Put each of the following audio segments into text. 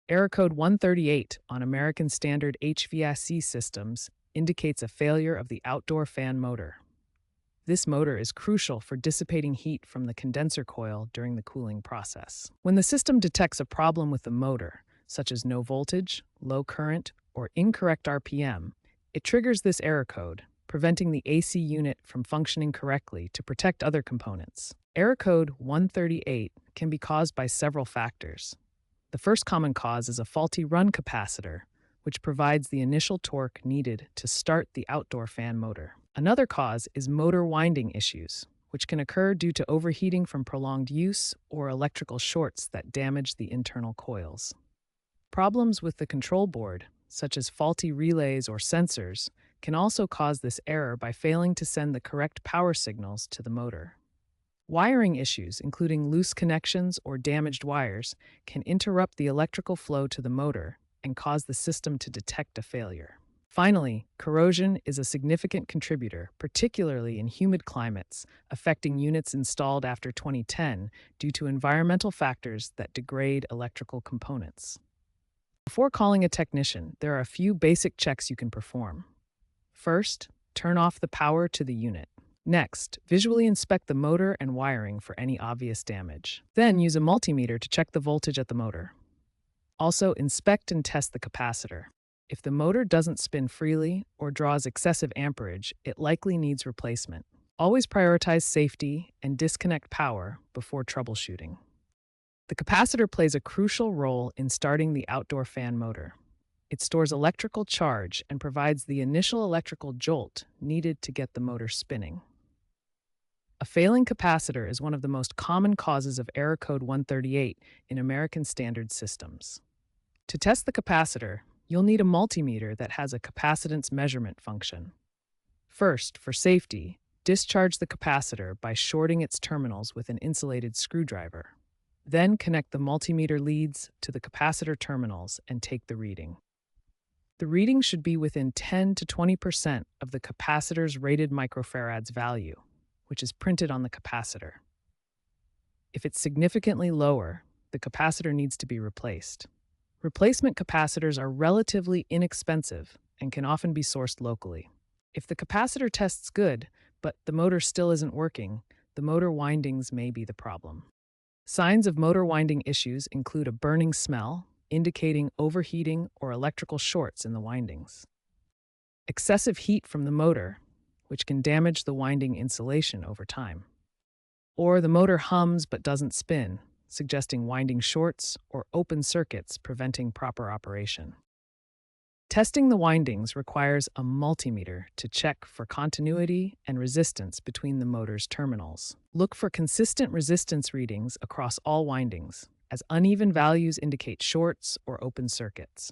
Error code 138 on American Standard HVAC systems indicates a failure of the outdoor fan motor. This motor is crucial for dissipating heat from the condenser coil during the cooling process. When the system detects a problem with the motor, such as no voltage, low current, or incorrect RPM, it triggers this error code, preventing the AC unit from functioning correctly to protect other components. Error code 138 can be caused by several factors. The first common cause is a faulty run capacitor, which provides the initial torque needed to start the outdoor fan motor. Another cause is motor winding issues, which can occur due to overheating from prolonged use or electrical shorts that damage the internal coils. Problems with the control board, such as faulty relays or sensors, can also cause this error by failing to send the correct power signals to the motor. Wiring issues, including loose connections or damaged wires, can interrupt the electrical flow to the motor and cause the system to detect a failure. Finally, corrosion is a significant contributor, particularly in humid climates, affecting units installed after 2010 due to environmental factors that degrade electrical components. Before calling a technician, there are a few basic checks you can perform. First, turn off the power to the unit. Next, visually inspect the motor and wiring for any obvious damage. Then use a multimeter to check the voltage at the motor. Also, inspect and test the capacitor. If the motor doesn't spin freely or draws excessive amperage, it likely needs replacement. Always prioritize safety and disconnect power before troubleshooting. The capacitor plays a crucial role in starting the outdoor fan motor. It stores electrical charge and provides the initial electrical jolt needed to get the motor spinning. A failing capacitor is one of the most common causes of error code 138 in American Standard systems. To test the capacitor, you'll need a multimeter that has a capacitance measurement function. First, for safety, discharge the capacitor by shorting its terminals with an insulated screwdriver. Then connect the multimeter leads to the capacitor terminals and take the reading. The reading should be within 10 to 20% of the capacitor's rated microfarads value, which is printed on the capacitor. If it's significantly lower, the capacitor needs to be replaced. Replacement capacitors are relatively inexpensive and can often be sourced locally. If the capacitor tests good, but the motor still isn't working, the motor windings may be the problem. Signs of motor winding issues include a burning smell, indicating overheating or electrical shorts in the windings. Excessive heat from the motor, which can damage the winding insulation over time. Or the motor hums but doesn't spin, suggesting winding shorts or open circuits preventing proper operation. Testing the windings requires a multimeter to check for continuity and resistance between the motor's terminals. Look for consistent resistance readings across all windings, as uneven values indicate shorts or open circuits.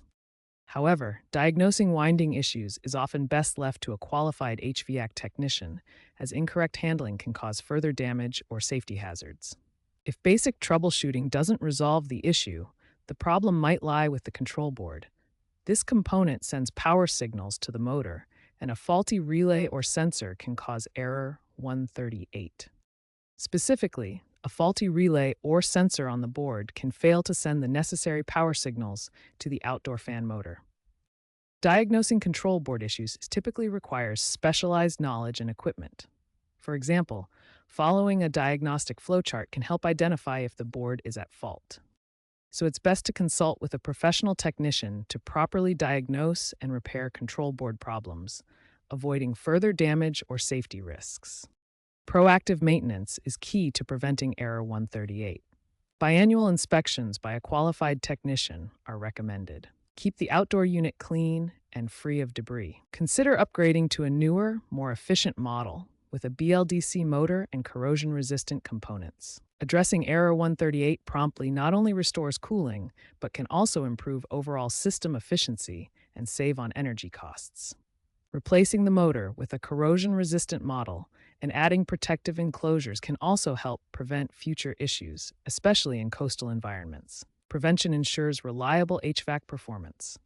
However, diagnosing winding issues is often best left to a qualified HVAC technician, as incorrect handling can cause further damage or safety hazards. If basic troubleshooting doesn't resolve the issue, the problem might lie with the control board. This component sends power signals to the motor, and a faulty relay or sensor can cause error 138. Specifically, a faulty relay or sensor on the board can fail to send the necessary power signals to the outdoor fan motor. Diagnosing control board issues typically requires specialized knowledge and equipment. For example, following a diagnostic flowchart can help identify if the board is at fault. So it's best to consult with a professional technician to properly diagnose and repair control board problems, avoiding further damage or safety risks. Proactive maintenance is key to preventing error 138. Biannual inspections by a qualified technician are recommended. Keep the outdoor unit clean and free of debris. Consider upgrading to a newer, more efficient model with a BLDC motor and corrosion-resistant components. Addressing error 138 promptly not only restores cooling, but can also improve overall system efficiency and save on energy costs. Replacing the motor with a corrosion-resistant model and adding protective enclosures can also help prevent future issues, especially in coastal environments. Prevention ensures reliable HVAC performance.